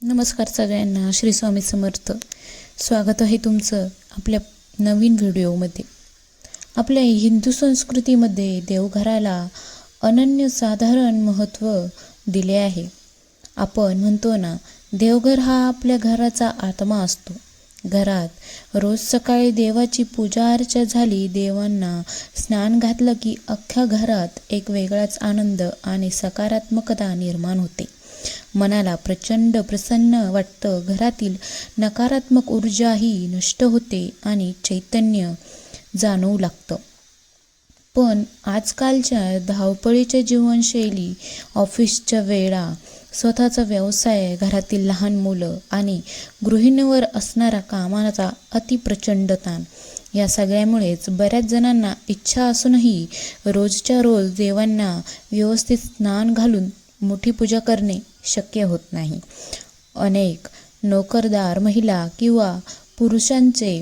नमस्कार सगळ्यांना. श्री स्वामी समर्थ. स्वागत आहे तुमचं आपल्या नवीन व्हिडिओमध्ये. आपल्या हिंदू संस्कृतीमध्ये देवघराला अनन्यसाधारण महत्त्व दिले आहे. आपण म्हणतो ना, देवघर हा आपल्या घराचा आत्मा असतो. घरात रोज सकाळी देवाची पूजा अर्चा झाली, देवांना स्नान घातलं की अख्ख्या घरात एक वेगळाच आनंद आणि सकारात्मकता निर्माण होते. मनाला प्रचंड प्रसन्न वाटतं. घरातील नकारात्मक ऊर्जाही नष्ट होते आणि चैतन्य जाणवू लागतं. पण आजकालच्या धावपळीच्या जीवनशैली, ऑफिसच्या वेळा, स्वतःचा व्यवसाय, घरातील लहान मुलं आणि गृहिणीवर असणारा कामाचा अतिप्रचंड ताण, या सगळ्यामुळेच बऱ्याच जणांना इच्छा असूनही रोजच्या रोज देवांना व्यवस्थित स्नान घालून मोठी पूजा करणे शक्य होत नाही. अनेक नोकरदार महिला किंवा पुरुषांचे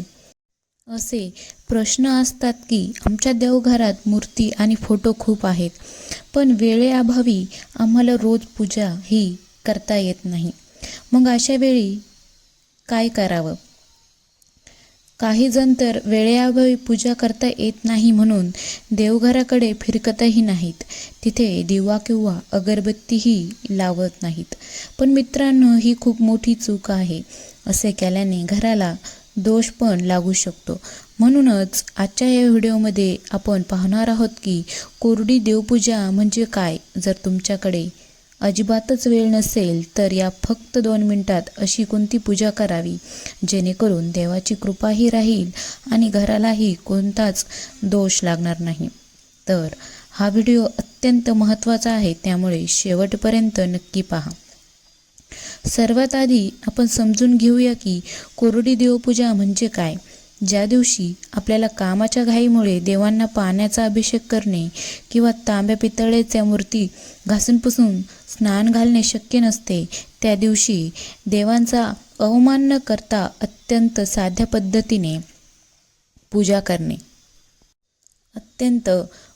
असे प्रश्न असतात की आमच्या देवघरात मूर्ती आणि फोटो खूप आहेत, पण वेळेअभावी आम्हाला रोज पूजा ही करता येत नाही. मग अशा वेळी काय करावं? काही जण तर वेळेअभावी पूजा करता येत नाही म्हणून देवघराकडे फिरकतही नाहीत. तिथे दिवा किंवा अगरबत्तीही लावत नाहीत. पण मित्रांनो, ही खूप मोठी चूक आहे. असे केल्याने घराला दोष पण लागू शकतो. म्हणूनच आजच्या या व्हिडिओमध्ये आपण पाहणार आहोत की कोरडी देवपूजा म्हणजे काय. जर तुमच्याकडे अजिबातच वेळ नसेल तर या फक्त 2 मिनिटात अशी कोणती पूजा करावी जेणेकरून देवाची कृपाही राहील आणि घरालाही कोणताच दोष लागणार नाही. तर हा व्हिडिओ अत्यंत महत्त्वाचा आहे, त्यामुळे शेवटपर्यंत नक्की पहा. सर्वात आधी आपण समजून घेऊया की कोरडी देवपूजा म्हणजे काय. ज्या दिवशी आपल्याला कामाच्या घाईमुळे देवांना पाण्याचा अभिषेक करणे किंवा तांब्या पितळेच्या मूर्ती घासून पुसून स्नान घालणे शक्य नसते, त्या दिवशी देवांचा अवमान न करता अत्यंत साध्या पद्धतीने पूजा करणे, अत्यंत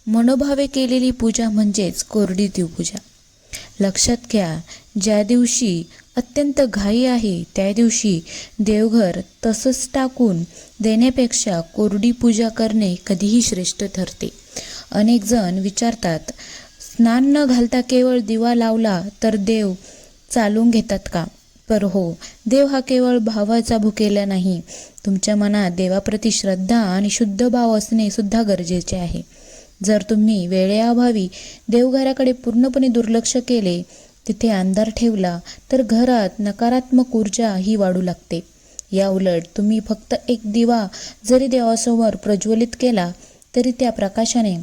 मनोभावे केलेली पूजा म्हणजेच कोरडी देवपूजा. लक्षात घ्या, ज्या दिवशी अत्यंत घाई आहे त्या दिवशी देवघर तसंच टाकून देण्यापेक्षा कोरडी पूजा करणे कधीही श्रेष्ठ ठरते. अनेक जण विचारतात, स्नान न घालता केवळ दिवा लावला तर देव चालून घेतात का? तर हो, देव हा केवळ भावाचा भुकेला नाही. तुमच्या मनात देवाप्रती श्रद्धा आणि शुद्ध भाव असणे सुद्धा गरजेचे आहे. जर तुम्ही वेळेअभावी देवघराकडे पूर्णपणे दुर्लक्ष केले, तिथे अंधार ठेवला, तर घरात नकारात्मक ऊर्जा ही वाढू लागते. या उलट तुम्ही फक्त एक दिवा जरी देवासमोर प्रज्वलित केला तरी त्या प्रकाशाने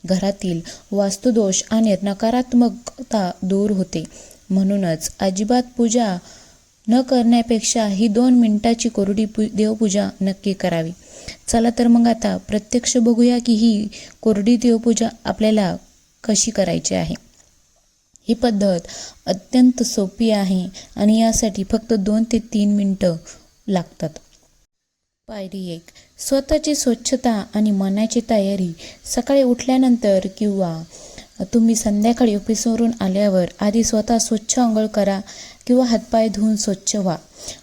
घरातील वास्तुदोष आणि नकारात्मकता दूर होते. म्हणूनच अजिबात पूजा न करण्यापेक्षा ही 2 मिनिटाची कोरडी देवपूजा नक्की करावी. चला तर मग आता प्रत्यक्ष बघूया की ही कोरडी देवपूजा आपल्याला कशी करायची आहे. ही पद्धत अत्यंत सोपी आहे आणि यासाठी फक्त 2 ते 3 मिनिटं लागतात. पायरी 1. स्वतःची स्वच्छता आणि मनाची तयारी. सकाळी उठल्यानंतर किंवा तुम्ही संध्याकाळी ऑफिसवरून आल्यावर आधी स्वतः स्वच्छ अंघोळ करा किंवा हातपाय धुवून स्वच्छ व्हा.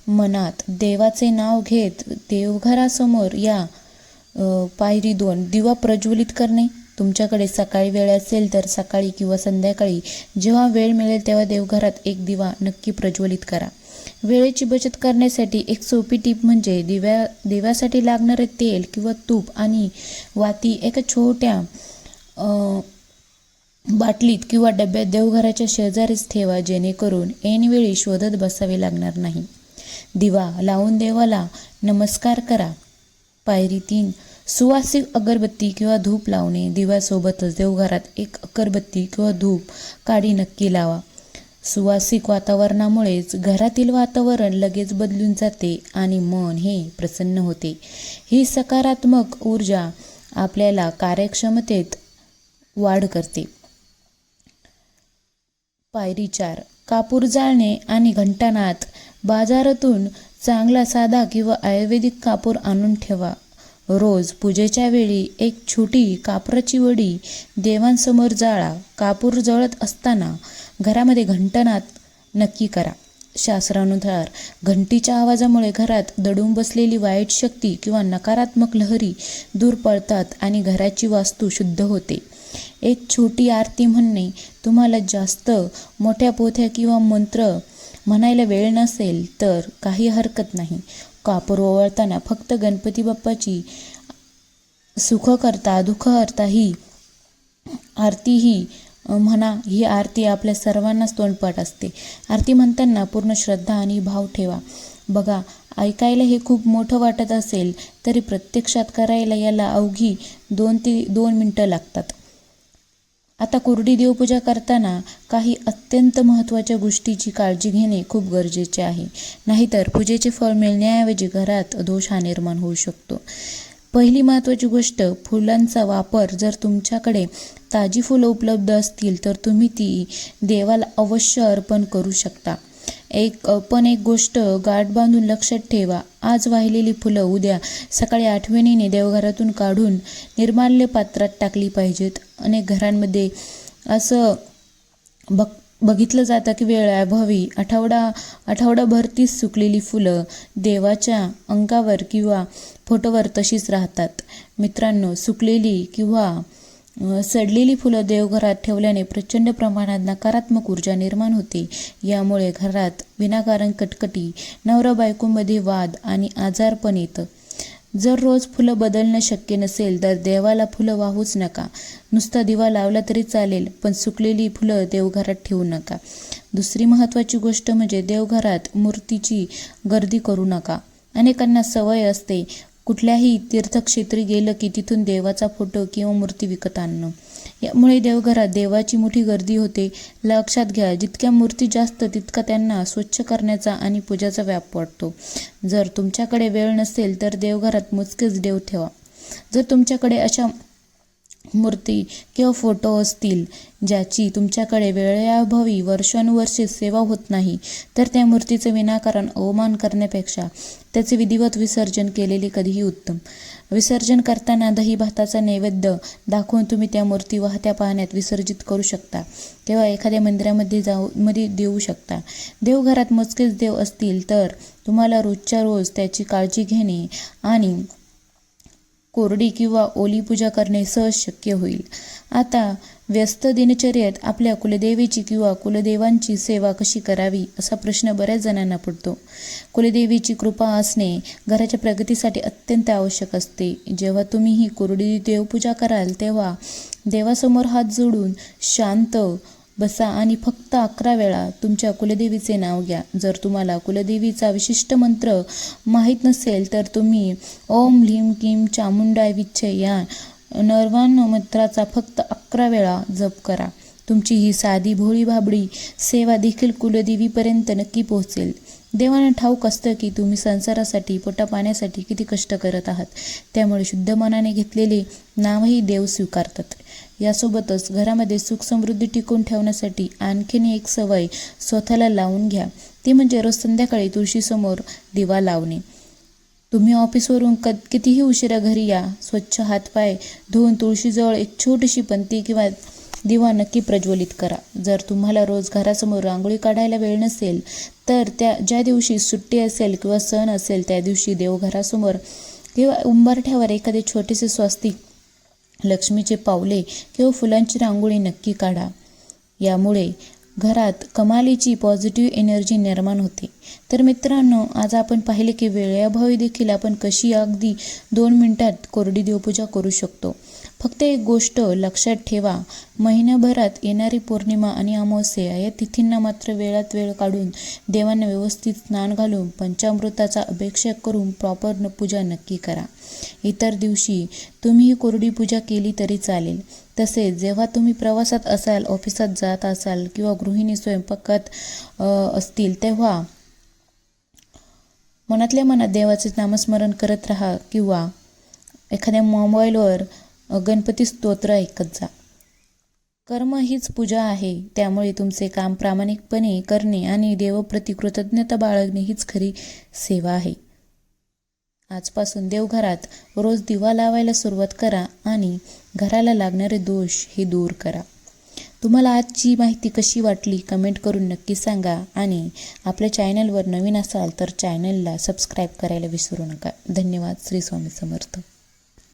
मनात देवाचे नाव घेत देवघरासमोर या. पायरी 2. दिवा प्रज्वलित करणे. तुमच्याकडे सकाळी वेळ असेल तर सकाळी किंवा संध्याकाळी जेव्हा वेळ मिळेल तेव्हा देवघरात एक दिवा नक्की प्रज्वलित करा. वेळेची बचत करण्यासाठी एक सोपी टीप म्हणजे दिव्यासाठी लागणारे तेल किंवा तूप आणि वाती एका छोट्या बाटलीत किंवा डब्यात देवघराच्या शेजारीच ठेवा, जेणेकरून ऐनवेळी शोधत बसावे लागणार नाही. दिवा लावून देवाला नमस्कार करा. पायरी 3. सुवासिक अगरबत्ती किंवा धूप लावणे. दिव्यासोबतच देवघरात एक अगरबत्ती किंवा धूप काडी नक्की लावा. सुवासिक वातावरणामुळेच घरातील वातावरण लगेच बदलून जाते आणि मन हे प्रसन्न होते. ही सकारात्मक ऊर्जा आपल्याला कार्यक्षमतेत वाढ करते. पायरी 4. कापूर जाळणे आणि घंटानाद. बाजारातून चांगला साधा किंवा आयुर्वेदिक कापूर आणून ठेवा. रोज पूजेच्या वेळी एक छोटी कापराची वडी देवांसमोर जाळा. कापूर जळत असताना घरामध्ये घंटानाद नक्की करा. शास्त्रानुसार घंटीच्या आवाजामुळे घरात दडून बसलेली वाईट शक्ती किंवा नकारात्मक लहरी दूर पळतात आणि घराची वास्तू शुद्ध होते. एक छोटी आरती म्हणणे तुम्हाला जास्त मोठ्या पोथ्या किंवा मंत्र म्हणायला वेळ नसेल तर काही हरकत नाही. कापूर ओवाळताना फक्त गणपती बाप्पाची सुखकर्ता दुःखहर्ता ही आरती ही म्हणा. ही आरती आपल्या सर्वांनाच तोंडपाठ असते. आरती म्हणताना पूर्ण श्रद्धा आणि भाव ठेवा. बघा, ऐकायला हे खूप मोठं वाटत असेल तरी प्रत्यक्षात करायला याला अवघी 2 मिनिटं लागतात. आता कोरडी देवपूजा करताना काही अत्यंत महत्त्वाच्या गोष्टीची काळजी घेणे खूप गरजेचे आहे. नाहीतर पूजेचे फळ मिळण्याऐवजी घरात दोष हा निर्माण होऊ शकतो. पहिली महत्त्वाची गोष्ट, फुलांचा वापर. जर तुमच्याकडे ताजी फुलं उपलब्ध असतील तर तुम्ही ती देवाला अवश्य अर्पण करू शकता. एक गोष्ट गाठ बांधून लक्षात ठेवा. आज वाहिलेली फुलं उद्या सकाळी आठवणीने देवघरातून काढून निर्माल्य पात्रात टाकली पाहिजेत. अनेक घरांमध्ये असं बघितलं जातं की वेळेअभावी आठवडाभर तीच सुकलेली फुलं देवाच्या अंगावर किंवा फोटोवर तशीच राहतात. मित्रांनो, सुकलेली किंवा सडलेली फुलं देवघरात ठेवल्याने प्रचंड प्रमाणात नकारात्मक ऊर्जा निर्माण होते. यामुळे घरात विनाकारण कटकटी, नवरा बायकोमध्ये वाद आणि आजारपण येतं. जर रोज फुलं बदलणं शक्य नसेल तर देवाला फुलं वाहूच नका. नुसता दिवा लावला तरी चालेल, पण सुकलेली फुलं देवघरात ठेवू नका. दुसरी महत्त्वाची गोष्ट म्हणजे देवघरात मूर्तीची गर्दी करू नका. अनेकांना सवय असते कुठल्याही तीर्थक्षेत्री गेलं की तिथून देवाचा फोटो किंवा मूर्ती विकत आणणं. यामुळे देवघरात देवाची मोठी गर्दी होते. लक्षात घ्या, जितक्या मूर्ती जास्त तितका त्यांना स्वच्छ करण्याचा आणि पूजाचा व्याप वाढतो. जर तुमच्याकडे वेळ नसेल तर देवघरात मोजकेच देव ठेवा. जर तुमच्याकडे अशा मूर्ती किंवा फोटो असतील ज्याची तुमच्याकडे वेळेअभावी वर्षानुवर्षे सेवा होत नाही तर त्या मूर्तीचं विनाकारण अवमान करण्यापेक्षा त्याचे विधिवत विसर्जन केलेले कधीही उत्तम. विसर्जन करताना दही भाताचा नैवेद्य दाखवून तुम्ही त्या मूर्ती वाहत्या पाण्यात विसर्जित करू शकता. तेव्हा एखाद्या मंदिरामध्ये देऊ शकता. देवघरात मोजकेच देव असतील तर तुम्हाला रोजच्या रोज त्याची काळजी घेणे आणि कोरडी किंवा ओली पूजा करणे सहज शक्य होईल. आता व्यस्त दिनचर्येत आपल्या कुलदेवीची किंवा कुलदेवांची सेवा कशी करावी असा प्रश्न बऱ्याच जणांना पडतो. कुलदेवीची कृपा असणे घराच्या प्रगतीसाठी अत्यंत आवश्यक असते. जेव्हा तुम्ही ही कोरडी देवपूजा कराल तेव्हा देवासमोर हात जोडून शांत बसा आणि फक्त 11 वेळा तुमच्या कुलदेवीचे नाव घ्या. जर तुम्हाला कुलदेवीचा विशिष्ट मंत्र माहीत नसेल तर तुम्ही ओम ह्लीं क्लीं चामुंडाय विच्चे या नर्वाण मंत्राचा फक्त 11 वेळा जप करा. तुमची ही साधी भोळी भाबडी सेवा देखील कुलदेवीपर्यंत नक्की पोहोचेल. देवांना ठाऊक असतं की तुम्ही संसारासाठी, पोटापाण्यासाठी किती कष्ट करत आहात. त्यामुळे शुद्ध मनाने घेतलेले नावही देव स्वीकारतात. यासोबतच घरामध्ये सुख समृद्धी टिकून ठेवण्यासाठी आणखीन एक सवय स्वतःला लावून घ्या. ती म्हणजे रोज संध्याकाळी तुळशीसमोर दिवा लावणे. तुम्ही ऑफिसवरून कितीही उशिरा घरी या, स्वच्छ हातपाय धुवून तुळशीजवळ एक छोटीशी पंती किंवा दिवा नक्की प्रज्वलित करा. जर तुम्हाला रोज घरासमोर रांगोळी काढायला वेळ नसेल तर ज्या दिवशी सुट्टी असेल किंवा सण असेल त्या दिवशी देवघरासमोर किंवा उंबरठ्यावर एखादे छोटेसे स्वस्तिक, लक्ष्मीचे पावले किंवा फुलांची रांगोळी नक्की काढा. यामुळे घरात कमालीची पॉझिटिव्ह एनर्जी निर्माण होते. तर मित्रांनो, आज आपण पाहिले की वेळेअभावी देखील आपण कशी अगदी 2 मिनिटात कोरडी देवपूजा करू शकतो. फक्त एक गोष्ट लक्षात ठेवा, महिन्याभरात येणारी पौर्णिमा आणि अमावस्या या तिथींना मात्र वेळात वेळ काढून देवांना व्यवस्थित स्नान घालून पंचामृताचा अभिषेक करून प्रॉपर पूजा नक्की करा. इतर दिवशी तुम्ही ही कोरडी पूजा केली तरी चालेल. तसेच जेव्हा तुम्ही प्रवासात असाल, ऑफिसात जात असाल किंवा गृहिणी स्वयंपाकात असतील तेव्हा मनातल्या मनात देवाचे नामस्मरण करत राहा किंवा एखाद्या मोबाईलवर गणपती स्तोत्र ऐकत जा. कर्म हीच पूजा आहे. त्यामुळे तुमचे काम प्रामाणिकपणे करणे आणि देवप्रती कृतज्ञता बाळगणे हीच खरी सेवा आहे. आजपासून देवघरात रोज दिवा लावायला सुरुवात करा आणि घराला लागणारे दोष हे दूर करा. तुम्हाला आजची माहिती कशी वाटली कमेंट करून नक्की सांगा आणि आपल्या चॅनलवर नवीन असाल तर चॅनलला सबस्क्राईब करायला विसरू नका. धन्यवाद. श्री स्वामी समर्थ.